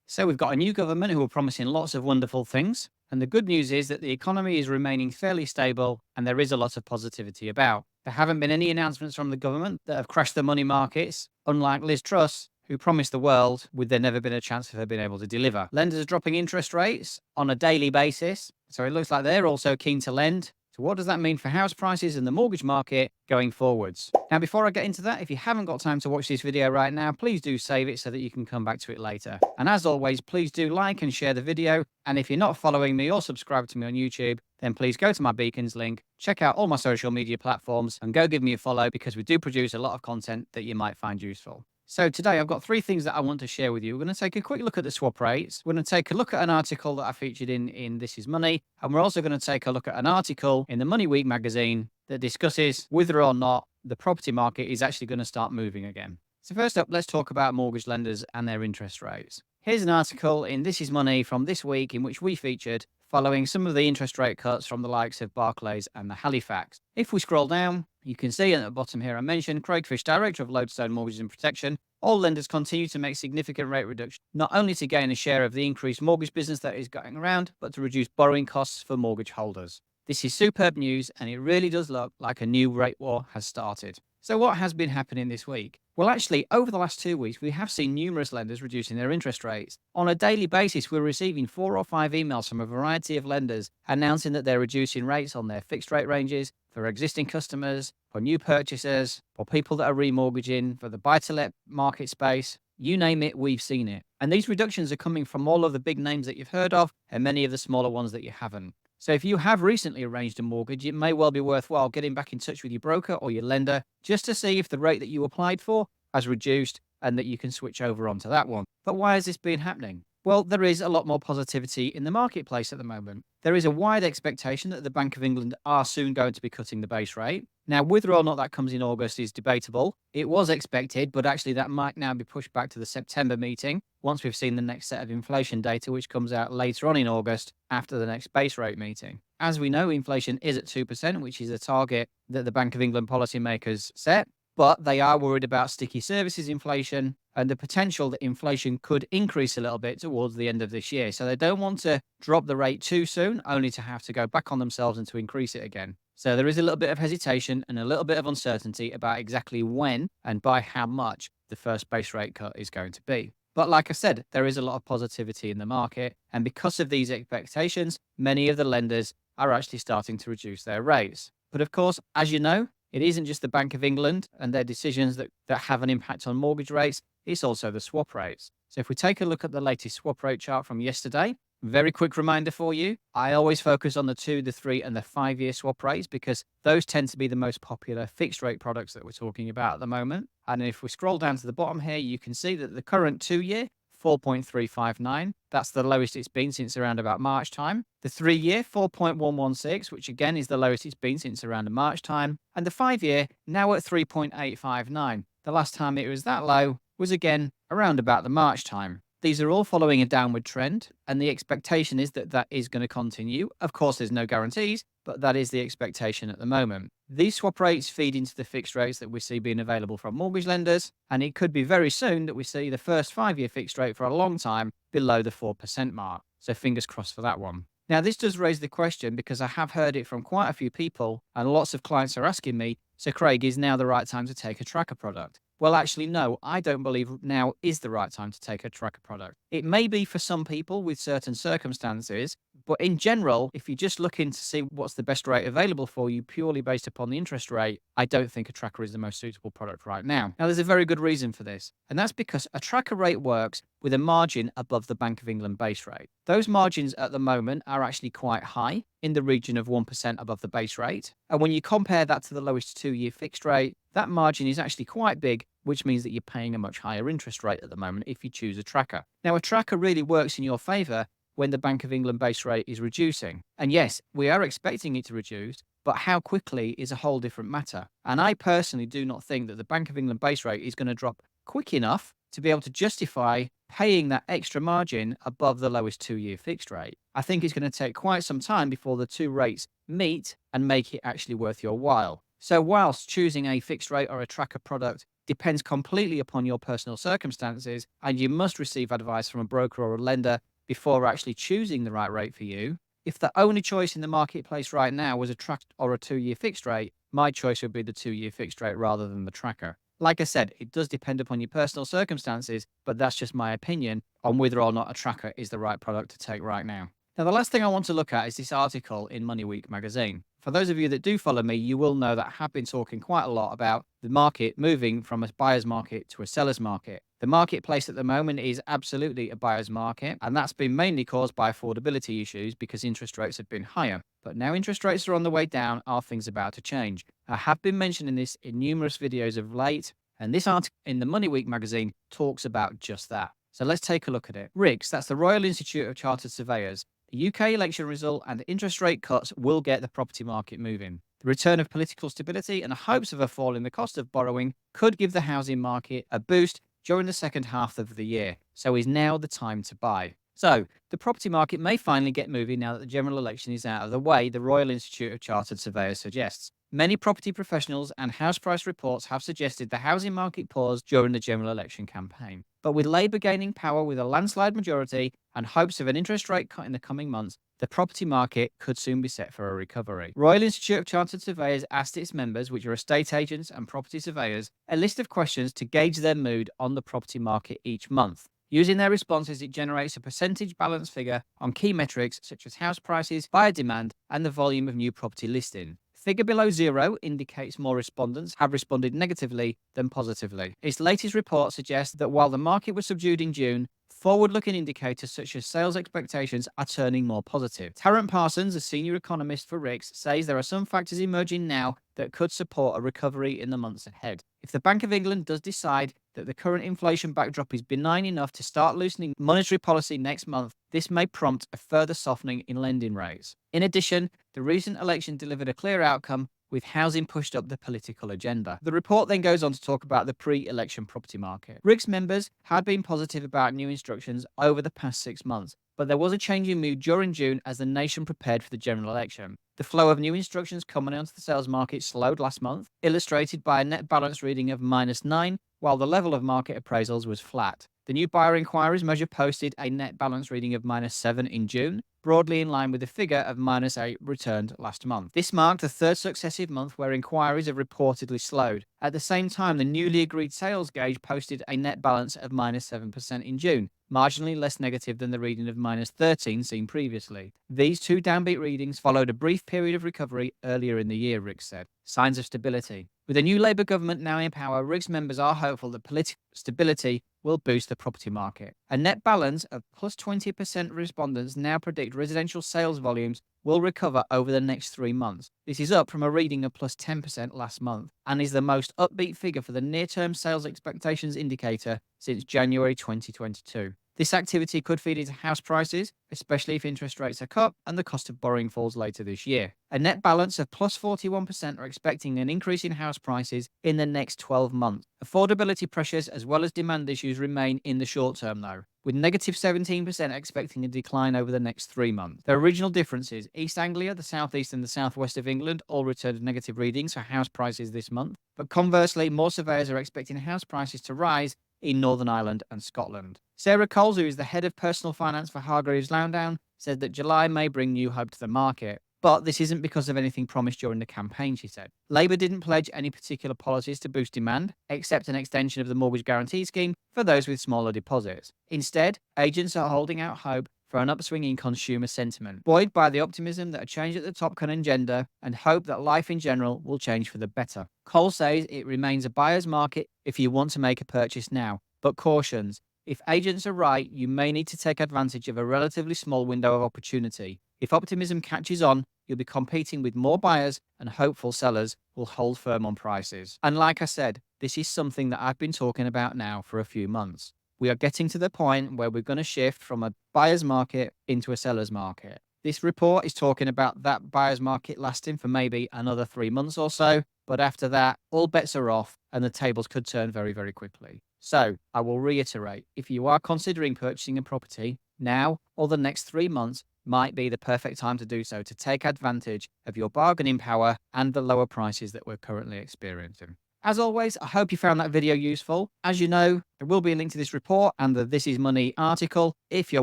So we've got a new government who are promising lots of wonderful things. And the good news is that the economy is remaining fairly stable and there is a lot of positivity about. There haven't been any announcements from the government that have crashed the money markets, unlike Liz Truss, who promised the world with there never been a chance of her being able to deliver. Lenders are dropping interest rates on a daily basis. So it looks like they're also keen to lend. So what does that mean for house prices and the mortgage market going forwards? Now, before I get into that, if you haven't got time to watch this video right now, please do save it so that you can come back to it later. And as always, please do like and share the video. And if you're not following me or subscribed to me on YouTube, then please go to my beacons link, check out all my social media platforms and go give me a follow because we do produce a lot of content that you might find useful. So today I've got three things that I want to share with you. We're going to take a quick look at the swap rates. We're going to take a look at an article that I featured in This Is Money. And we're also going to take a look at an article in the Money Week magazine that discusses whether or not the property market is actually going to start moving again. So first up, let's talk about mortgage lenders and their interest rates. Here's an article in This Is Money from this week in which we featured following some of the interest rate cuts from the likes of Barclays and the Halifax. If we scroll down, you can see at the bottom here I mentioned Craig Fish, Director of Lodestone Mortgages and Protection. All lenders continue to make significant rate reduction, not only to gain a share of the increased mortgage business that is going around, but to reduce borrowing costs for mortgage holders. This is superb news, and it really does look like a new rate war has started. So what has been happening this week? Well, actually, over the last 2 weeks, we have seen numerous lenders reducing their interest rates. On a daily basis, we're receiving 4 or 5 emails from a variety of lenders announcing that they're reducing rates on their fixed rate ranges for existing customers, for new purchasers, for people that are remortgaging, for the buy-to-let market space. You name it, we've seen it. And these reductions are coming from all of the big names that you've heard of and many of the smaller ones that you haven't. So if you have recently arranged a mortgage, it may well be worthwhile getting back in touch with your broker or your lender just to see if the rate that you applied for has reduced and that you can switch over onto that one. But why has this been happening? Well, there is a lot more positivity in the marketplace at the moment. There is a wide expectation that the Bank of England are soon going to be cutting the base rate. Now, whether or not that comes in August is debatable. It was expected, but actually that might now be pushed back to the September meeting once we've seen the next set of inflation data, which comes out later on in August after the next base rate meeting. As we know, inflation is at 2%, which is a target that the Bank of England policymakers set. But they are worried about sticky services inflation and the potential that inflation could increase a little bit towards the end of this year. So they don't want to drop the rate too soon, only to have to go back on themselves and to increase it again. So there is a little bit of hesitation and a little bit of uncertainty about exactly when and by how much the first base rate cut is going to be. But like I said, there is a lot of positivity in the market. And because of these expectations, many of the lenders are actually starting to reduce their rates. But of course, as you know, it isn't just the Bank of England and their decisions that have an impact on mortgage rates, it's also the swap rates. So if we take a look at the latest swap rate chart from yesterday, very quick reminder for you, I always focus on the 2, the 3 and the 5-year swap rates because those tend to be the most popular fixed rate products that we're talking about at the moment. And if we scroll down to the bottom here, you can see that the current 2-year 4.359. That's the lowest it's been since around about March time. The 3-year 4.116, which again is the lowest it's been since around March time. And the 5-year now at 3.859. The last time it was that low was again around about the March time. These are all following a downward trend, and the expectation is that that is going to continue. Of course, there's no guarantees, but that is the expectation at the moment. These swap rates feed into the fixed rates that we see being available from mortgage lenders, and it could be very soon that we see the first 5-year fixed rate for a long time below the 4% mark. So fingers crossed for that one. Now, this does raise the question because I have heard it from quite a few people, and lots of clients are asking me, so Craig, is now the right time to take a tracker product? Well, actually, no, I don't believe now is the right time to take a tracker product. It may be for some people with certain circumstances, but in general, if you're just looking to see what's the best rate available for you purely based upon the interest rate, I don't think a tracker is the most suitable product right now. Now, there's a very good reason for this, and that's because a tracker rate works with a margin above the Bank of England base rate. Those margins at the moment are actually quite high, in the region of 1% above the base rate. And when you compare that to the lowest 2-year fixed rate, that margin is actually quite big, which means that you're paying a much higher interest rate at the moment if you choose a tracker. Now, a tracker really works in your favor when the Bank of England base rate is reducing. And yes, we are expecting it to reduce, but how quickly is a whole different matter. And I personally do not think that the Bank of England base rate is going to drop quick enough to be able to justify paying that extra margin above the lowest 2-year fixed rate. I think it's going to take quite some time before the two rates meet and make it actually worth your while. So whilst choosing a fixed rate or a tracker product depends completely upon your personal circumstances, and you must receive advice from a broker or a lender before actually choosing the right rate for you. If the only choice in the marketplace right now was a track or a 2-year fixed rate, my choice would be the 2-year fixed rate rather than the tracker. Like I said, it does depend upon your personal circumstances, but that's just my opinion on whether or not a tracker is the right product to take right now. Now, the last thing I want to look at is this article in Money Week magazine. For those of you that do follow me, you will know that I have been talking quite a lot about the market moving from a buyer's market to a seller's market. The marketplace at the moment is absolutely a buyer's market, and that's been mainly caused by affordability issues because interest rates have been higher. But now interest rates are on the way down, are things about to change? I have been mentioning this in numerous videos of late, and this article in the Money Week magazine talks about just that. So let's take a look at it. RICS, that's the Royal Institute of Chartered Surveyors. The UK election result and interest rate cuts will get the property market moving. The return of political stability and hopes of a fall in the cost of borrowing could give the housing market a boost during the second half of the year. So is now the time to buy. So the property market may finally get moving now that the general election is out of the way, the Royal Institute of Chartered Surveyors suggests. Many property professionals and house price reports have suggested the housing market paused during the general election campaign. But with Labour gaining power with a landslide majority and hopes of an interest rate cut in the coming months, the property market could soon be set for a recovery. Royal Institute of Chartered Surveyors asked its members, which are estate agents and property surveyors, a list of questions to gauge their mood on the property market each month. Using their responses, it generates a percentage balance figure on key metrics such as house prices, buyer demand, and the volume of new property listing. Figure below 0 indicates more respondents have responded negatively than positively. Its latest report suggests that while the market was subdued in June, forward-looking indicators such as sales expectations are turning more positive. Tarrant Parsons, a senior economist for RICS, says there are some factors emerging now that could support a recovery in the months ahead. If the Bank of England does decide that the current inflation backdrop is benign enough to start loosening monetary policy next month, this may prompt a further softening in lending rates. In addition, the recent election delivered a clear outcome, with housing pushed up the political agenda. The report then goes on to talk about the pre-election property market. RICS members had been positive about new instructions over the past 6 months, but there was a change in mood during June as the nation prepared for the general election. The flow of new instructions coming onto the sales market slowed last month, illustrated by a net balance reading of -9, while the level of market appraisals was flat. The new buyer inquiries measure posted a net balance reading of -7 in June, broadly in line with the figure of -8 returned last month. This marked the third successive month where inquiries have reportedly slowed. At the same time, the newly agreed sales gauge posted a net balance of -7% in June, marginally less negative than the reading of -13 seen previously. These two downbeat readings followed a brief period of recovery earlier in the year, RICS said. Signs of stability. With a new Labour government now in power, RICS members are hopeful that political stability will boost the property market. A net balance of plus 20% respondents now predict residential sales volumes will recover over the next 3 months. This is up from a reading of plus 10% last month and is the most upbeat figure for the near-term sales expectations indicator since January 2022. This activity could feed into house prices, especially if interest rates are cut and the cost of borrowing falls later this year. A net balance of plus 41% are expecting an increase in house prices in the next 12 months. Affordability pressures as well as demand issues remain in the short term though, with negative 17% expecting a decline over the next 3 months. There are regional differences. East Anglia, the southeast and the southwest of England all returned negative readings for house prices this month, but conversely, more surveyors are expecting house prices to rise in Northern Ireland and Scotland. Sarah Coles, who is the head of personal finance for Hargreaves Lansdown, said that July may bring new hope to the market. But this isn't because of anything promised during the campaign, she said. Labour didn't pledge any particular policies to boost demand, except an extension of the mortgage guarantee scheme for those with smaller deposits. Instead, agents are holding out hope for an upswing in consumer sentiment, buoyed by the optimism that a change at the top can engender and hope that life in general will change for the better. Cole says it remains a buyer's market if you want to make a purchase now, but cautions, if agents are right, you may need to take advantage of a relatively small window of opportunity. If optimism catches on, you'll be competing with more buyers and hopeful sellers will hold firm on prices. And like I said, this is something that I've been talking about now for a few months. We are getting to the point where we're going to shift from a buyer's market into a seller's market. This report is talking about that buyer's market lasting for maybe another 3 months or so, but after that, all bets are off and the tables could turn very, very quickly. So I will reiterate, if you are considering purchasing a property, now or the next 3 months might be the perfect time to do so to take advantage of your bargaining power and the lower prices that we're currently experiencing. As always, I hope you found that video useful. As you know, there will be a link to this report and the This Is Money article if you're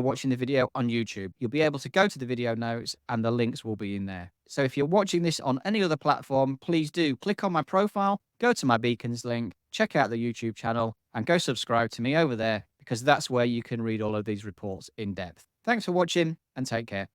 watching the video on YouTube. You'll be able to go to the video notes and the links will be in there. So if you're watching this on any other platform, please do click on my profile, go to my Beacons link, check out the YouTube channel, and go subscribe to me over there, because that's where you can read all of these reports in depth. Thanks for watching and take care.